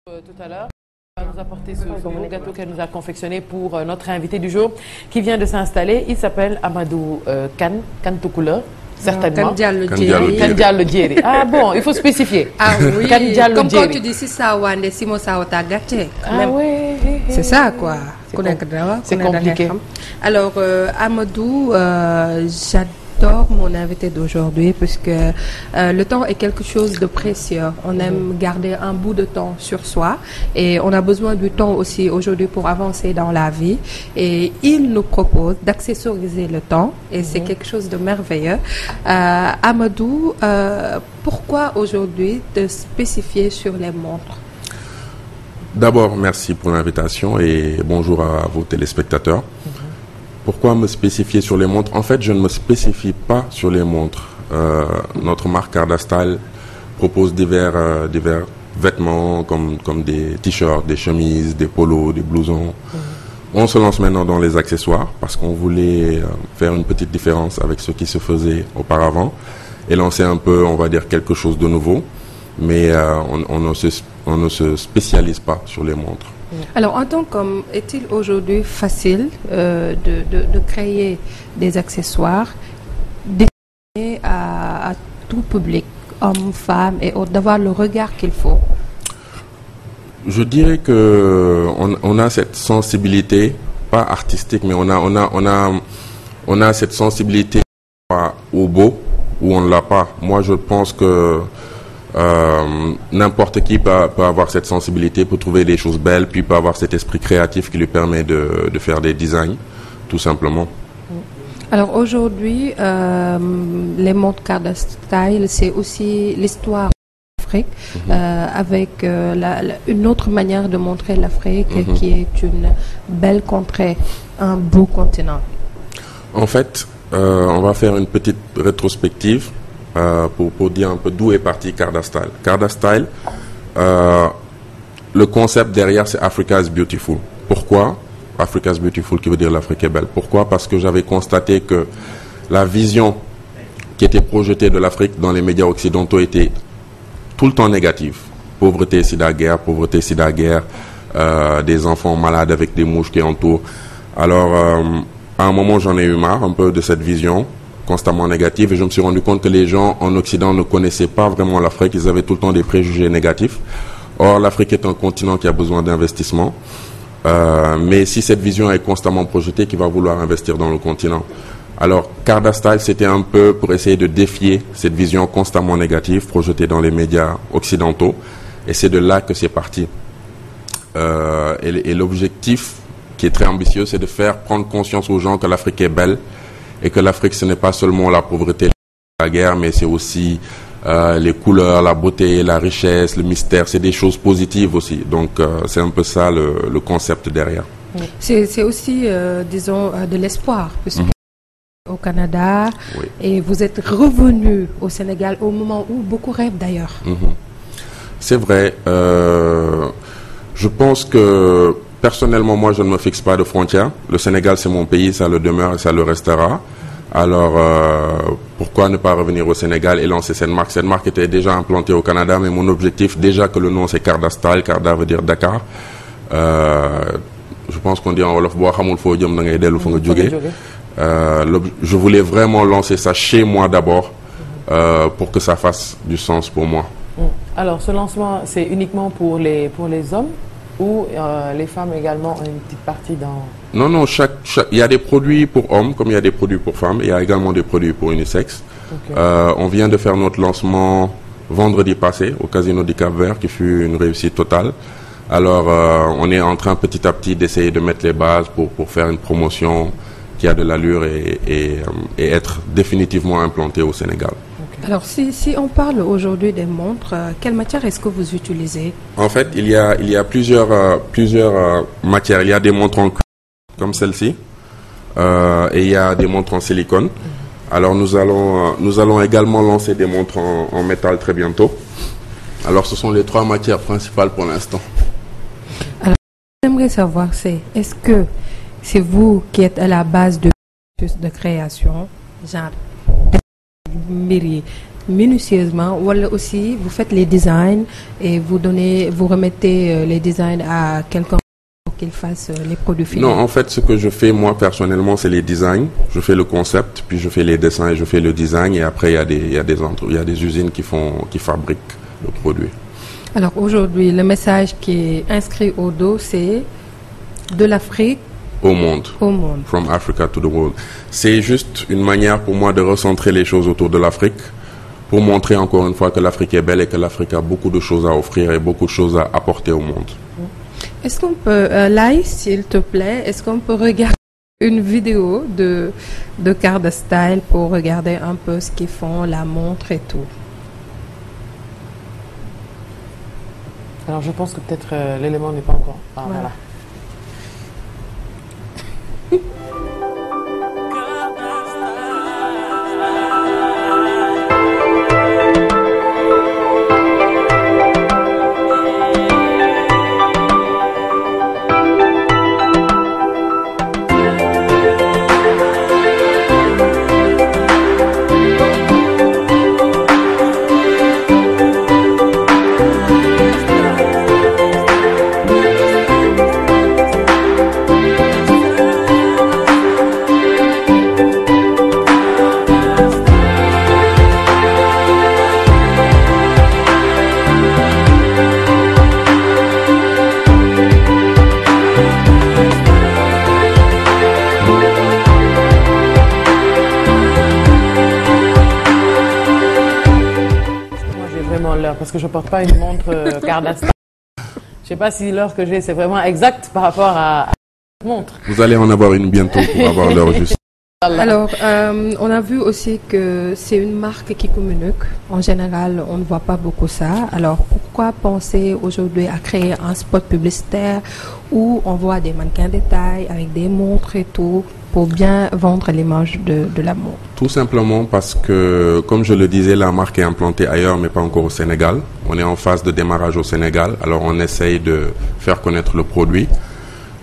Tout à l'heure, va nous apporter ce beau gâteau qu'elle nous a confectionné pour notre invité du jour qui vient de s'installer. Il s'appelle Amadou Kane Toucouleur. Certainement. Kane Diallo Diéry. Ah bon, il faut spécifier. Ah oui, Kane Diallo comme Diéry. quand tu dis si ça wande Simo Saota gâté. Ah oui. C'est ça quoi. C'est compliqué. Alors Amadou, j'adore mon invité d'aujourd'hui puisque le temps est quelque chose de précieux. On aime garder un bout de temps sur soi et on a besoin du temps aussi aujourd'hui pour avancer dans la vie. Et il nous propose d'accessoriser le temps et c'est quelque chose de merveilleux. Amadou, pourquoi aujourd'hui de spécifier sur les montres? D'abord, merci pour l'invitation et bonjour à vos téléspectateurs. Pourquoi me spécifier sur les montres? En fait, je ne me spécifie pas sur les montres. Notre marque Cardastyle propose divers vêtements comme des t-shirts, des chemises, des polos, des blousons. On se lance maintenant dans les accessoires parce qu'on voulait faire une petite différence avec ce qui se faisait auparavant et lancer un peu, on va dire, quelque chose de nouveau. Mais on ne se spécialise pas sur les montres. Alors, en tant qu'homme, est-il aujourd'hui facile de créer des accessoires destinés à tout public, hommes, femmes et autres, d'avoir le regard qu'il faut? Je dirais que on a cette sensibilité, pas artistique, mais on a cette sensibilité au beau où on ne l'a pas. Moi, je pense que n'importe qui peut avoir cette sensibilité, peut trouver des choses belles, puis peut avoir cet esprit créatif qui lui permet de faire des designs, tout simplement. Alors aujourd'hui, les montres Cardastyle, c'est aussi l'histoire de l'Afrique, avec une autre manière de montrer l'Afrique qui est une belle contrée, un beau continent. En fait, on va faire une petite rétrospective. Pour dire un peu d'où est parti Cardastyle. Cardastyle, le concept derrière c'est Africa is beautiful. Pourquoi? Africa is beautiful qui veut dire l'Afrique est belle. Pourquoi? Parce que j'avais constaté que la vision qui était projetée de l'Afrique dans les médias occidentaux était tout le temps négative. Pauvreté, sida, guerre, des enfants malades avec des mouches qui entourent. Alors, à un moment j'en ai eu marre un peu de cette vision constamment négative et je me suis rendu compte que les gens en Occident ne connaissaient pas vraiment l'Afrique, ils avaient tout le temps des préjugés négatifs. Or, l'Afrique est un continent qui a besoin d'investissement, mais si cette vision est constamment projetée, qui va vouloir investir dans le continent? Alors, Cardastyle, c'était un peu pour essayer de défier cette vision constamment négative projetée dans les médias occidentaux et c'est de là que c'est parti. Et l'objectif, qui est très ambitieux, c'est de faire prendre conscience aux gens que l'Afrique est belle, et que l'Afrique, ce n'est pas seulement la pauvreté, la guerre, mais c'est aussi les couleurs, la beauté, la richesse, le mystère. C'est des choses positives aussi. Donc, c'est un peu ça le concept derrière. C'est aussi, disons, de l'espoir, puisque au Canada, et vous êtes revenu au Sénégal au moment où beaucoup rêvent d'ailleurs. C'est vrai. Je pense que personnellement, moi, je ne me fixe pas de frontières. Le Sénégal, c'est mon pays, ça le demeure et ça le restera. Alors, pourquoi ne pas revenir au Sénégal et lancer cette marque? Cette marque était déjà implantée au Canada, mais mon objectif, déjà que le nom c'est Cardastyle, Carda veut dire Dakar. Je pense qu'on dit en wolof, je voulais vraiment lancer ça chez moi d'abord, pour que ça fasse du sens pour moi. Alors, ce lancement, c'est uniquement pour les hommes? Ou les femmes également ont une petite partie dans... Non, il y a des produits pour hommes comme il y a des produits pour femmes. Il y a également des produits pour unisex. On vient de faire notre lancement vendredi passé au Casino du Cap-Vert qui fut une réussite totale. Alors on est en train petit à petit d'essayer de mettre les bases pour faire une promotion qui a de l'allure et être définitivement implantée au Sénégal. Alors, si on parle aujourd'hui des montres, quelle matière est-ce que vous utilisez? En fait, il y a plusieurs matières. Il y a des montres en cuir, comme celle-ci, et il y a des montres en silicone. Alors, nous allons également lancer des montres en métal très bientôt. Alors, ce sont les trois matières principales pour l'instant. Alors, j'aimerais savoir, est-ce que c'est vous qui êtes à la base de création, genre mbir yi minutieusement wala aussi vous faites les designs et vous remettez les designs à quelqu'un pour qu'il fasse les produits finis? Non, en fait, ce que je fais moi personnellement, c'est les designs. Je fais le concept, puis je fais les dessins et je fais le design. Et après, il y a des usines qui fabriquent le produit. Alors aujourd'hui, le message qui est inscrit au dos, c'est de l'Afrique au monde. Au monde. From Africa to the world. C'est juste une manière pour moi de recentrer les choses autour de l'Afrique, pour montrer encore une fois que l'Afrique est belle et que l'Afrique a beaucoup de choses à offrir et beaucoup de choses à apporter au monde. Est-ce qu'on peut, Laïs, s'il te plaît, est-ce qu'on peut regarder une vidéo de Carda Style pour regarder un peu ce qu'ils font, la montre et tout? Alors je pense que peut-être l'élément n'est pas encore. Ah, voilà. Parce que je porte pas une montre Carda Style. Je sais pas si l'heure que j'ai c'est vraiment exact par rapport à la montre. Vous allez en avoir une bientôt pour avoir l'heure juste. Alors, on a vu aussi que c'est une marque qui communique. En général, on ne voit pas beaucoup ça. Alors, pourquoi penser aujourd'hui à créer un spot publicitaire où on voit des mannequins de taille avec des montres et tout pour bien vendre l'image de la montre? Tout simplement parce que, comme je le disais, la marque est implantée ailleurs mais pas encore au Sénégal. On est en phase de démarrage au Sénégal, alors on essaye de faire connaître le produit.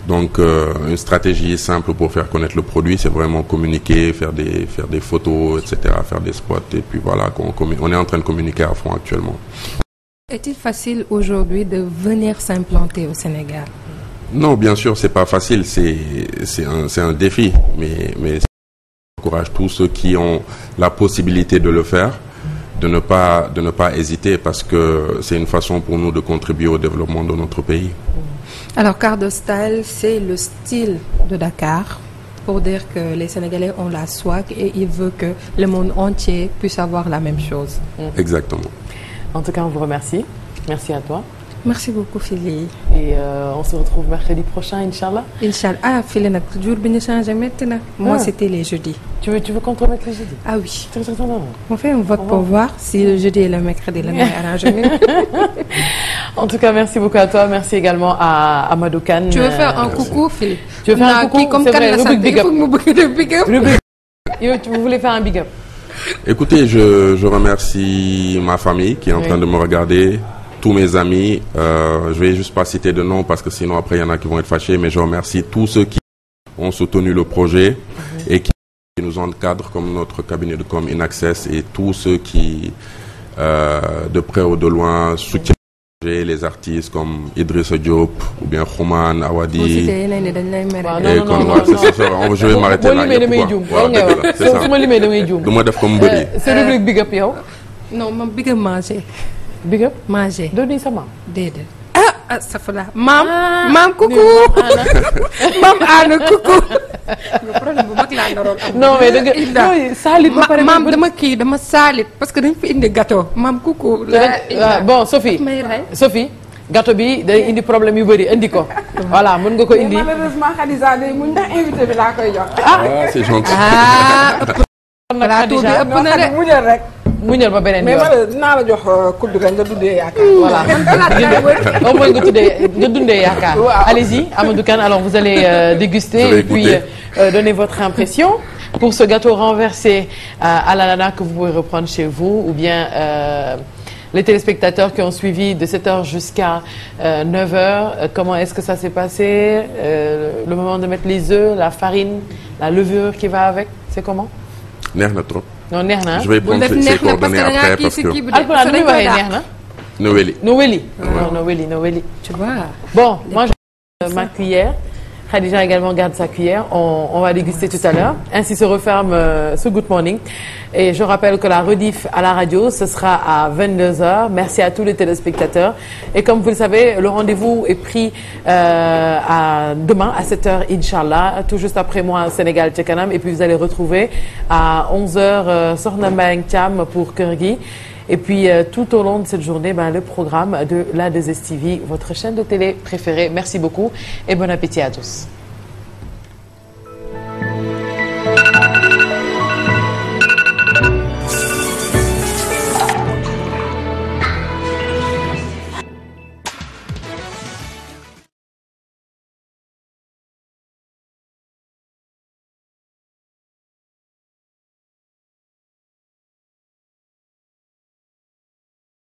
Donc une stratégie simple pour faire connaître le produit, c'est vraiment communiquer, faire des photos, etc., faire des spots et puis voilà, on est en train de communiquer à fond actuellement. Est-il facile aujourd'hui de venir s'implanter au Sénégal? Non, bien sûr, c'est pas facile, c'est un défi, mais j'encourage tous ceux qui ont la possibilité de le faire, de ne pas hésiter parce que c'est une façon pour nous de contribuer au développement de notre pays. Alors, Carda Style, c'est le style de Dakar pour dire que les Sénégalais ont la swag et ils veulent que le monde entier puisse avoir la même chose. Exactement. En tout cas, on vous remercie. Merci à toi. Merci beaucoup, Philly. Et on se retrouve mercredi prochain, Inch'Allah. Inch'Allah. Ah, Philly, n'a toujours bien changé maintenant. Moi, c'était les jeudis. Tu veux qu'on te remette les jeudis? Ah oui. On fait un vote pour voir si le jeudi et le mercredi, le mois arrangé. En tout cas, merci beaucoup à toi. Merci également à Amadou Kane. Tu veux faire un coucou, Philly? Tu veux faire un coucou? Comme c'est vrai, rubrique big up. Tu voulais faire un big up? Écoutez, je remercie ma famille qui est en train de me regarder, tous mes amis. Je vais juste pas citer de nom parce que sinon après il y en a qui vont être fâchés, mais je remercie tous ceux qui ont soutenu le projet et qui nous encadrent comme notre cabinet de com InAccess et tous ceux qui, de près ou de loin, soutiennent les artistes comme Idrissa Diop ou bien Khouman Awadi. Je vais m'arrêter là. C'est le rubrique big up yow. Non, man big up manger. Big up manger. Doni sa maam. Déedéet. Ah safala. Maam coucou. Maam Anna coucou. problème bu mag laa naroon am. Non mais dëgg saalit ba pare maam dama saalit parce que dañ fi indi gâteau maam coucou. Bon Sophie gâteau bi day indi problème yu bëri indi ko. Voilà mën nga ko indi. malheureusement Khadija day muñ ndax invité bi laa koy jox. C'est gentil. plateau bi ëpp na de muñal rek. muñal ba beneen mais man dinaa la jox kuddu nga dundee yaakaar. Voilà au moins nga dundee yaakaar. Allez-y Amadou Kane, alors vous allez déguster et puis donner votre impression pour ce gâteau renversé à l'ananas que vous pouvez reprendre chez vous ou bien les téléspectateurs qui ont suivi de 7h jusqu'à 9h. Comment est-ce que ça s'est passé? Le moment de mettre les œufs, la farine, la levure qui va avec, c'est comment? Neex na trop. non neex na. Je vais prendre ses coordonnées après parce que. alpulaar nañu waxee neex na. Noweli. Noweli. Tu vois. Bon, moi je ma cuillère. Khadija également garde sa cuillère. On va déguster tout à l'heure. Ainsi se referme ce Good Morning. Et je rappelle que la rediff à la radio, ce sera à 22h. Merci à tous les téléspectateurs. Et comme vous le savez, le rendez-vous est pris demain à 7h, Inch'Allah. Tout juste après moi, Sénégal ca kanam. Et puis vous allez retrouver à 11h Sokhna Mbayang Thiam pour Kër Gi. Et puis tout au long de cette journée, le programme de la 2STV, votre chaîne de télé préférée. Merci beaucoup et bon appétit à tous.